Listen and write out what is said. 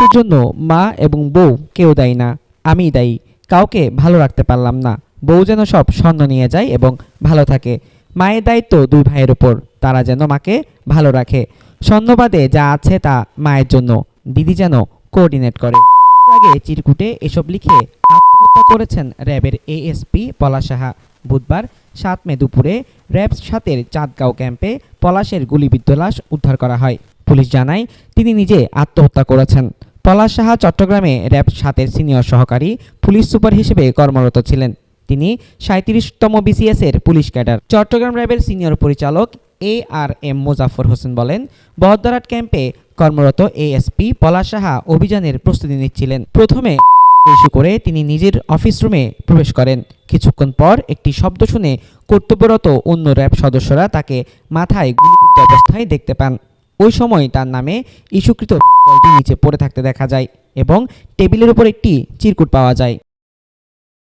মৃত্যুর জন্য মা এবং বউ কেউ দায়ী না, আমিই দায়ী। কাউকে ভালো রাখতে পারলাম না। বউ যেন সব স্বর্ণ নিয়ে যায় এবং ভালো থাকে। মায়ের দায়িত্ব দুই ভাইয়ের উপর, তারা যেন মাকে ভালো রাখে। স্বর্ণবাদে যা আছে তা মায়ের জন্য, দিদি যেন কোঅর্ডিনেট করে। আগে চিরকুটে এসব লিখে আত্মহত্যা করেছেন র্যাবের এএসপি পলাশ সাহা। বুধবার 7 মে দুপুরে র্যাব 7-এর চাঁদগাঁও ক্যাম্পে পলাশের গুলিবিদ্ধ লাশ উদ্ধার করা হয়। পুলিশ জানায় তিনি নিজে আত্মহত্যা করেছেন। পলাশ সাহা চট্টগ্রামে র্যাব 7-এর সিনিয়র সহকারী পুলিশ সুপার হিসেবে কর্মরত ছিলেন। তিনি 37তম বিসিএস-এর পুলিশ ক্যাডার। চট্টগ্রাম র্যাবের সিনিয়র পরিচালক ARM মোজাফফর হোসেন বলেন, বহদ্দারহাট ক্যাম্পে কর্মরত এএসপি পলাশ সাহা অভিযানের প্রস্তুতি নিচ্ছিলেন। প্রথমে ইস্যু করে তিনি নিজের অফিস রুমে প্রবেশ করেন। কিছুক্ষণ পর একটি শব্দ শুনে কর্তব্যরত অন্য র্যাব সদস্যরা তাকে মাথায় গুলিবিদ্ধ অবস্থায় দেখতে পান। ওই সময় তার নামে ইস্যুকৃত পিস্তলটি নিচে পড়ে থাকতে দেখা যায় এবং টেবিলের উপর একটি চিরকুট পাওয়া যায়।